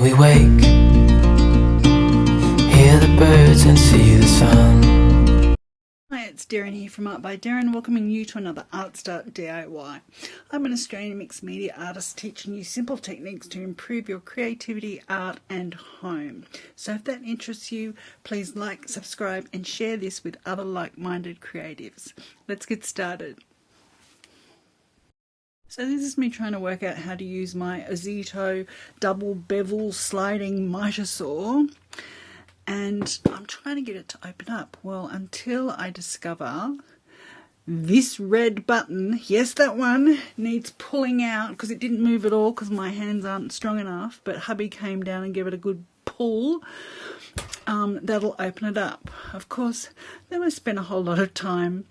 we wake, hear the birds and see the sun. Hi, it's Derryn here from Art by Derryn, welcoming you to another ArtStart DIY. I'm an Australian mixed media artist teaching you simple techniques to improve your creativity, art and home. So if that interests you, please like, subscribe and share this with other like-minded creatives. Let's get started. So this is me trying to work out how to use my Azito double bevel sliding mitre saw. And I'm trying to get it to open up. Well, until I discover this red button, yes, that one needs pulling out because it didn't move at all because my hands aren't strong enough, but hubby came down and gave it a good pull. That'll open it up. Of course, then I spent a whole lot of time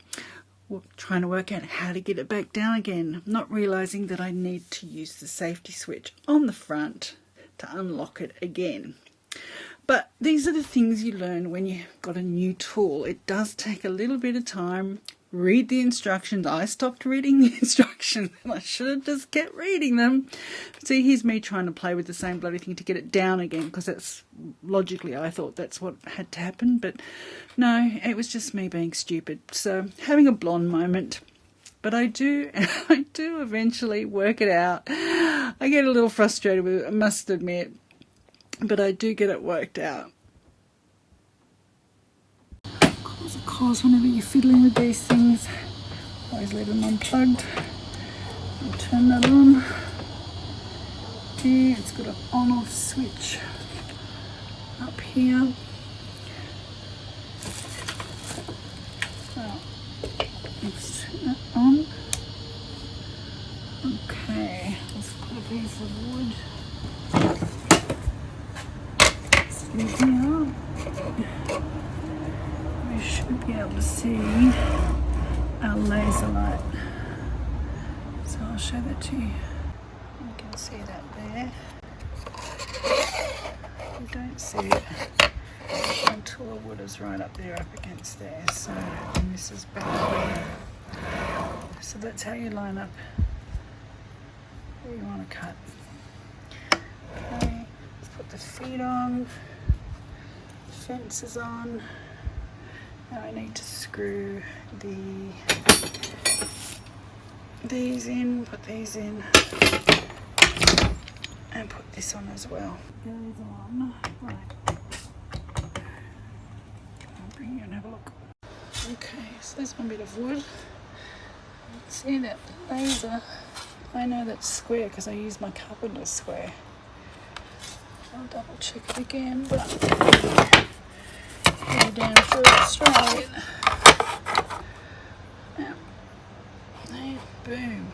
trying to work out how to get it back down again, not realizing that I need to use the safety switch on the front to unlock it again. But these are the things you learn when you've got a new tool. It does take a little bit of time. Read the instructions. I stopped reading the instructions and I should have just kept reading them. See, here's me trying to play with the same bloody thing to get it down again, because that's logically I thought that's what had to happen, but no, it was just me being stupid. So having a blonde moment. But I do eventually work it out. I get a little frustrated with it, I must admit, but I do get it worked out. Of course, whenever you're fiddling with these things, always leave them unplugged. I'll turn that on. There, it's got an on-off switch up here. So, let's turn that on. Okay, let's put a piece of wood in here. We should be able to see our laser light. So I'll show that to you. You can see that there. You don't see it until the wood is right up there, up against there. So, and this is back here. So that's how you line up where you want to cut. Okay, let's put the feet on. The fence is on. Now I need to screw these in, put these in, and put this on as well. Goes on. Right. I'll bring you and have a look. Okay, so there's one bit of wood. See that laser? I know that's square because I use my carpenter's square. I'll double check it again, but go down for it straight. Now, there, boom.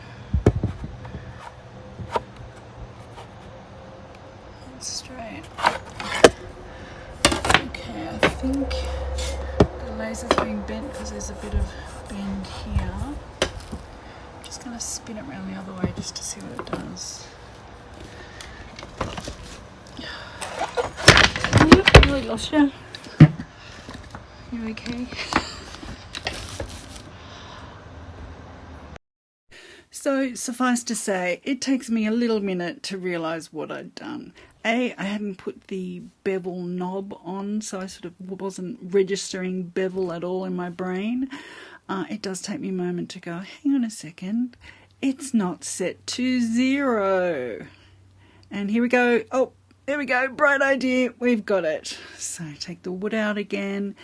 That's straight. Okay, I think the laser's being bent because there's a bit of bend here. I'm just going to spin it around the other way just to see what it does. I really lost you. You okay? So suffice to say, it takes me a little minute to realise what I'd done. I hadn't put the bevel knob on, so I sort of wasn't registering bevel at all in my brain. It does take me a moment to go, hang on a second, it's not set to 0. And here we go. Oh, there we go, bright idea, we've got it. So take the wood out again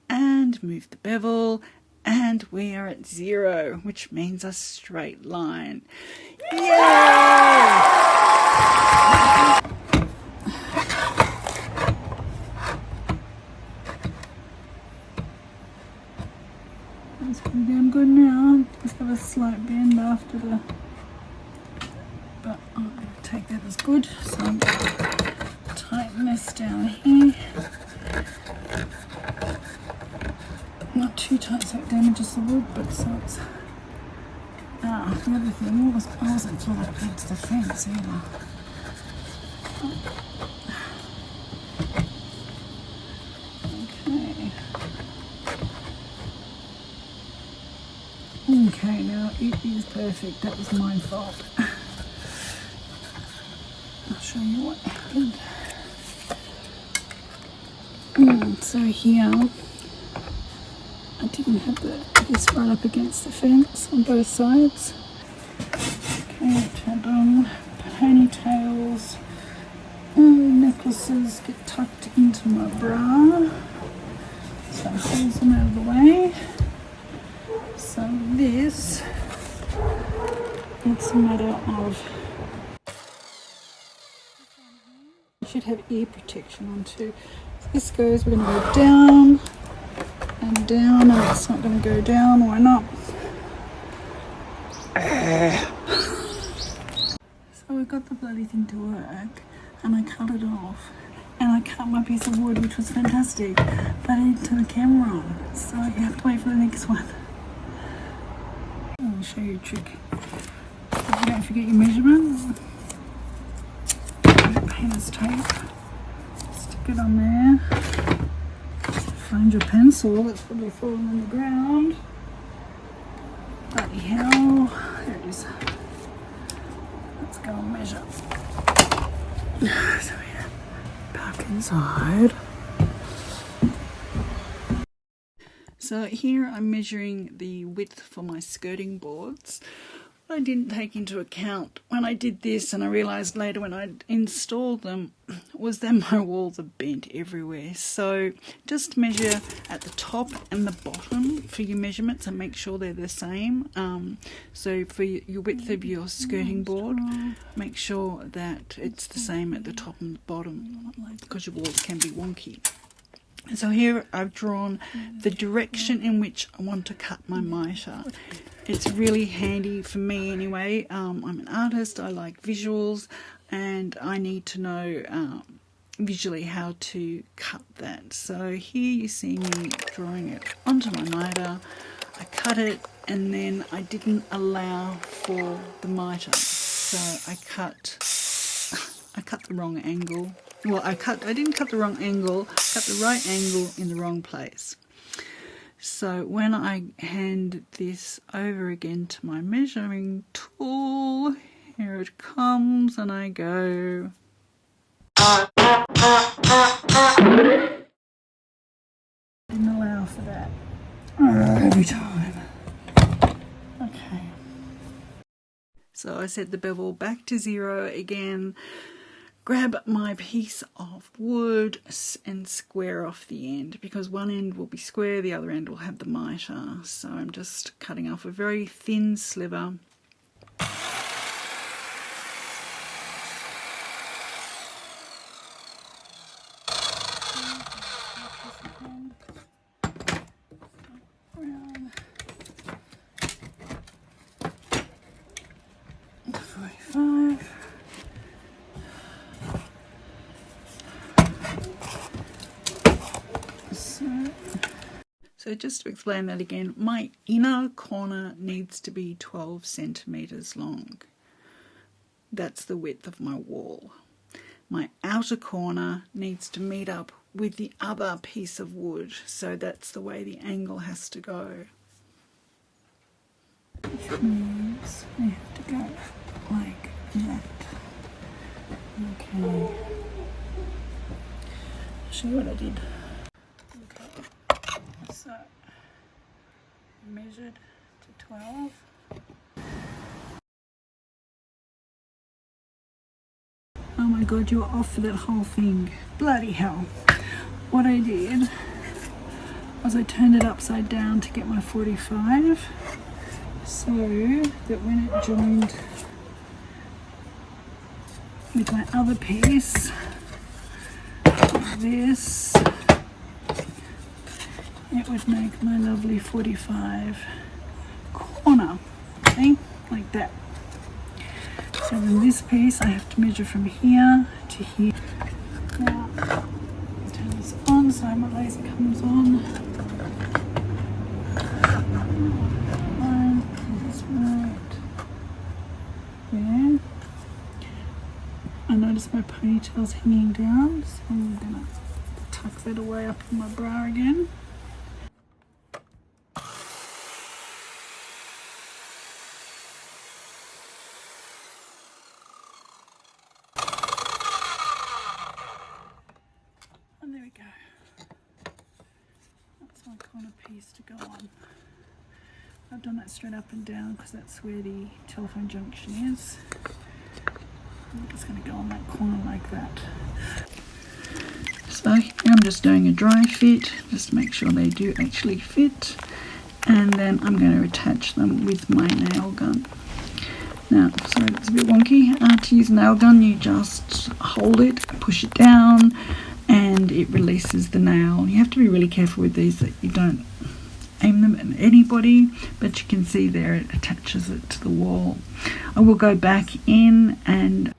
and move the bevel, and we are at 0, which means a straight line. Yay! That's pretty damn good now. Just have a slight bend after the, but I'm going to take that as good. So I'm going to tighten this down here. Not too tight so it damages the wood, but so it's... the other thing was I wasn't flat up against the fence either. Okay, now it is perfect. That was my fault. I'll show you what happened. So here, I didn't have this right up against the fence on both sides. Okay, I've had ponytails, necklaces get tucked into my bra. So I pull them out of the way. So this, it's a matter of, you should have ear protection on too. So this goes, we're going to go down and down, and it's not going to go down, why not? So I got the bloody thing to work, and I cut it off. And I cut my piece of wood, which was fantastic, but I didn't turn the camera on, so you have to wait for the next one. I'll show you a trick. If you don't forget your measurement, painter's tape, stick it on there. Find your pencil, that's probably fallen on the ground. Bloody hell, there it is. Let's go and measure. So yeah, back inside. So here I'm measuring the width for my skirting boards. What I didn't take into account when I did this, and I realised later when I installed them, was that my walls are bent everywhere. So just measure at the top and the bottom for your measurements and make sure they're the same. So for your width of your skirting board, make sure that it's the same at the top and the bottom, because your walls can be wonky. So here I've drawn the direction in which I want to cut my mitre. It's really handy for me anyway. I'm an artist, I like visuals, and I need to know visually how to cut that. So here you see me drawing it onto my mitre. I cut it, and then I didn't allow for the mitre. So I cut the wrong angle. Well, I didn't cut the wrong angle, cut the right angle in the wrong place. So when I hand this over again to my measuring tool, here it comes, and I go. Didn't allow for that. Every time. Okay. So I set the bevel back to 0 again. Grab my piece of wood and square off the end, because one end will be square, the other end will have the mitre. So I'm just cutting off a very thin sliver. Around 45. So just to explain that again, my inner corner needs to be 12 centimetres long. That's the width of my wall. My outer corner needs to meet up with the other piece of wood, so that's the way the angle has to go. Which means I have to go like that. Okay. I'll show you what I did. So, measured to 12. Oh my god, you were off for that whole thing. Bloody hell. What I did was I turned it upside down to get my 45, so that when it joined with my other piece, this, it would make my lovely 45 corner, see, like that. So then this piece I have to measure from here to here. Now, turn this on so my laser comes on. Just right there. I notice my ponytail's hanging down, so I'm gonna tuck that away up in my bra again. And there we go. my corner piece to go on. I've done that straight up and down because that's where the telephone junction is. I'm just going to go on that corner like that. So here I'm just doing a dry fit, just to make sure they do actually fit. And then I'm going to attach them with my nail gun. Now, sorry, that's a bit wonky. To use a nail gun, you just hold it, push it down, and it releases the nail. You have to be really careful with these that you don't aim them at anybody, but you can see there it attaches it to the wall. I will go back in and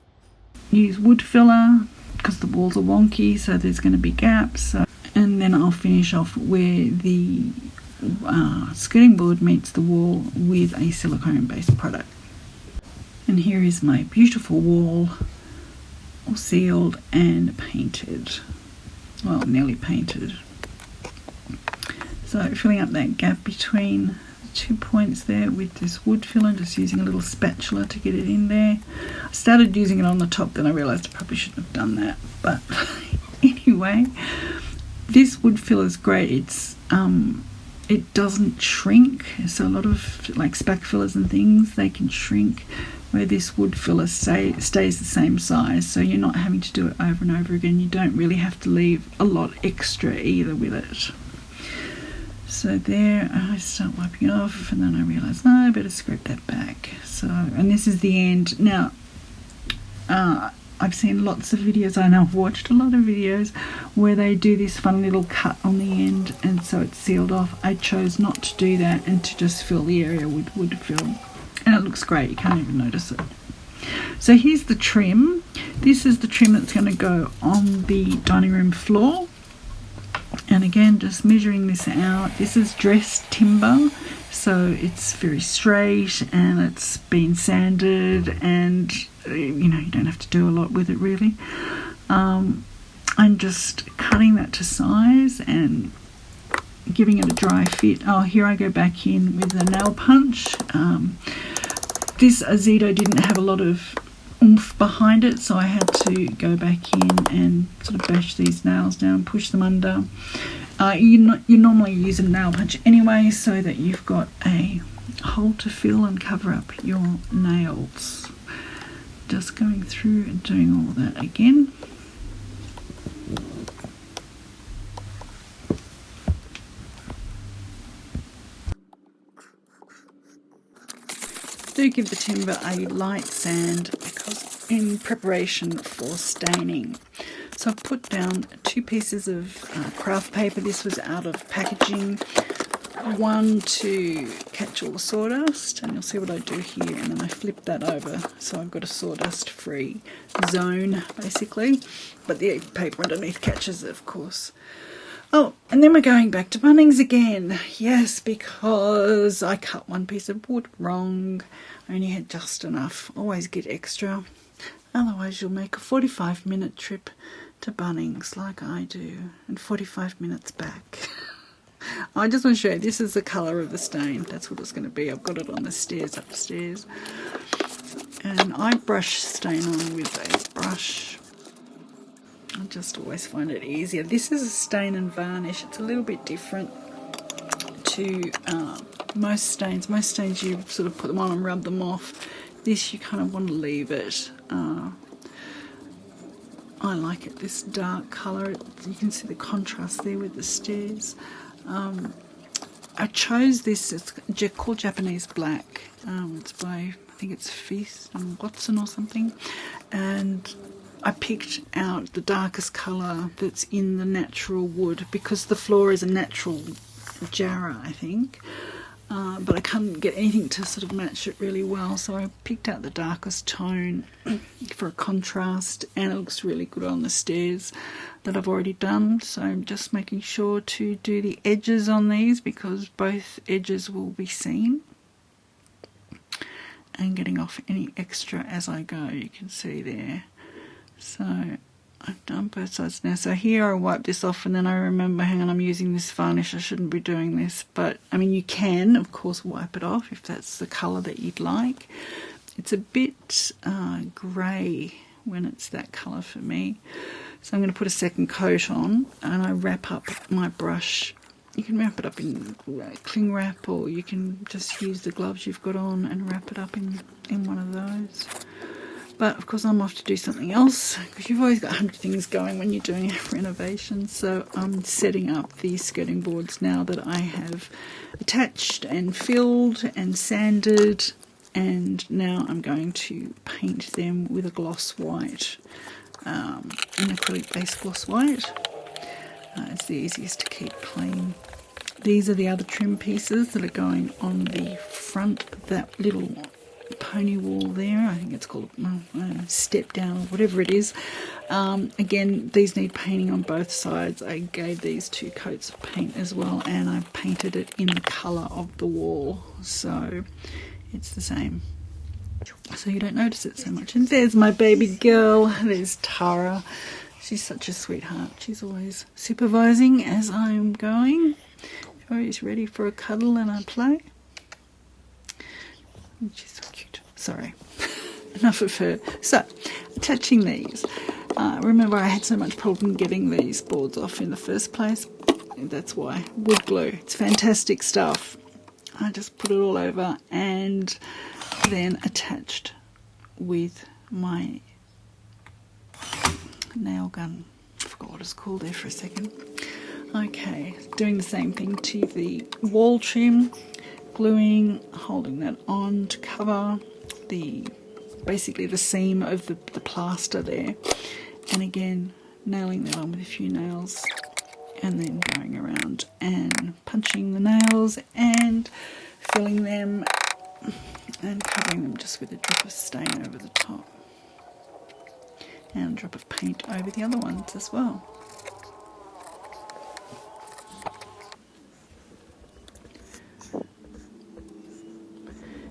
use wood filler because the walls are wonky, so there's going to be gaps. And then I'll finish off where the skirting board meets the wall with a silicone based product. And here is my beautiful wall, all sealed and painted. Well, nearly painted. So filling up that gap between the 2 points there with this wood filler, just using a little spatula to get it in there. I started using it on the top, then I realised I probably shouldn't have done that. But anyway, this wood filler is great. It's it doesn't shrink. So a lot of like spack fillers and things, they can shrink, where this wood filler stays the same size, so you're not having to do it over and over again. You don't really have to leave a lot extra either with it. So there, I start wiping it off, and then I realise, no, I better scrape that back. So, and this is the end. Now, I've seen lots of videos, I know I've watched a lot of videos where they do this fun little cut on the end, and so it's sealed off. I chose not to do that and to just fill the area with wood fill. And it looks great, you can't even notice it. So here's the trim. This is the trim that's going to go on the dining room floor. And again, just measuring this out. This is dressed timber, so it's very straight and it's been sanded, and you know, you don't have to do a lot with it really. I'm just cutting that to size and giving it a dry fit. Oh, here I go back in with a nail punch. This Azito didn't have a lot of oomph behind it, so I had to go back in and sort of bash these nails down, push them under. You normally use a nail punch anyway, so that you've got a hole to fill and cover up your nails. Just going through and doing all that again. Do give the timber a light sand because in preparation for staining. So I've put down 2 pieces of craft paper. This was out of packaging. One to catch all the sawdust, and you'll see what I do here, and then I flip that over so I've got a sawdust free zone basically, but the paper underneath catches it, of course. Oh, and then we're going back to Bunnings again. Yes, because I cut one piece of wood wrong. I only had just enough. Always get extra. Otherwise you'll make a 45-minute trip to Bunnings like I do, and 45 minutes back. I just want to show you, this is the colour of the stain. That's what it's going to be. I've got it on the stairs upstairs. And I brush stain on with a brush. I just always find it easier. This is a stain and varnish. It's a little bit different to most stains. Most stains you sort of put them on and rub them off. This you kind of want to leave it. I like it, this dark colour. You can see the contrast there with the stairs. I chose this, it's called Japanese Black. It's by, I think it's Feast and Watson or something. And I picked out the darkest colour that's in the natural wood because the floor is a natural jarrah, I think. But I couldn't get anything to sort of match it really well, so I picked out the darkest tone for a contrast, and it looks really good on the stairs that I've already done. So I'm just making sure to do the edges on these because both edges will be seen, and getting off any extra as I go, you can see there. So I've done both sides now. So here I wipe this off, and then I remember, hang on, I'm using this varnish, I shouldn't be doing this. But I mean, you can of course wipe it off if that's the colour that you'd like. It's a bit grey when it's that colour for me. So I'm going to put a second coat on, and I wrap up my brush You can wrap it up in cling wrap, or you can just use the gloves you've got on and wrap it up in one of those. But of course I'm off to do something else, because you've always got 100 things going when you're doing a renovation. So I'm setting up these skirting boards now that I have attached and filled and sanded, and now I'm going to paint them with a gloss white, an acrylic based gloss white. It's the easiest to keep clean. These are the other trim pieces that are going on the front of that little pony wall there. I think it's called step down or whatever it is. Again, these need painting on both sides. I gave these 2 coats of paint as well, and I painted it in the colour of the wall, so it's the same, so you don't notice it so much. And there's my baby girl. There's Tara. She's such a sweetheart. She's always supervising as I'm going. Always ready for a cuddle and a play. She's so cute. Sorry, enough of her. So, attaching these. Remember, I had so much problem getting these boards off in the first place. That's why. Wood glue. It's fantastic stuff. I just put it all over and then attached with my nail gun. I forgot what it's called there for a second. Okay, doing the same thing to the wall trim, gluing, holding that on to cover basically the seam of the plaster there, and again nailing that on with a few nails, and then going around and punching the nails and filling them and covering them just with a drop of stain over the top, and a drop of paint over the other ones as well.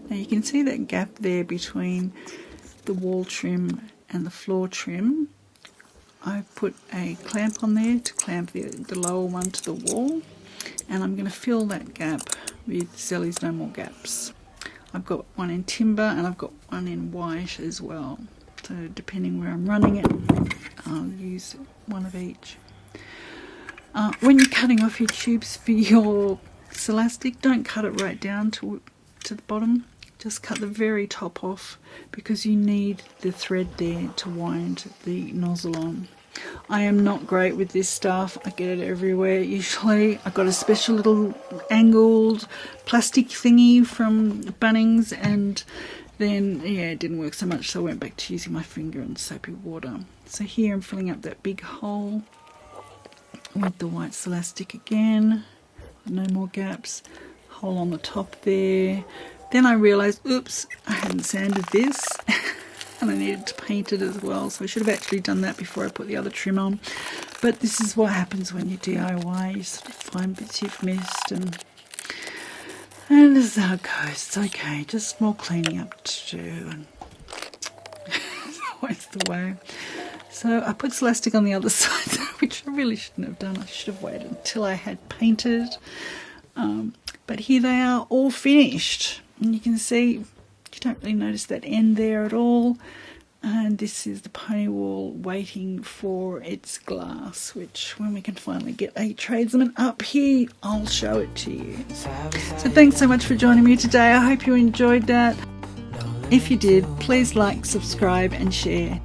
Now you can see that gap there between the wall trim and the floor trim. I've put a clamp on there to clamp the lower one to the wall, and I'm going to fill that gap with Zelly's No More Gaps. I've got one in timber and I've got one in white as well. So depending where I'm running it, I'll use one of each. When you're cutting off your tubes for your Celastic, don't cut it right down to the bottom. Just cut the very top off, because you need the thread there to wind the nozzle on. I am not great with this stuff. I get it everywhere usually. I got a special little angled plastic thingy from Bunnings, and then it didn't work so much, so I went back to using my finger and soapy water. So here I'm filling up that big hole with the white Celastic again. No More Gaps. Hole on the top there. Then I realised, oops, I hadn't sanded this and I needed to paint it as well, so I should have actually done that before I put the other trim on. But this is what happens when you DIY. You sort of find bits you've missed, and this is how it goes. It's okay, just more cleaning up to do, and it's always the way. So I put Celastic on the other side, which I really shouldn't have done. I should have waited until I had painted. But here they are, all finished. And you can see, you don't really notice that end there at all. And this is the pony wall waiting for its glass, which when we can finally get a tradesman up here, I'll show it to you. So thanks so much for joining me today. I hope you enjoyed that. If you did, please like, subscribe and share.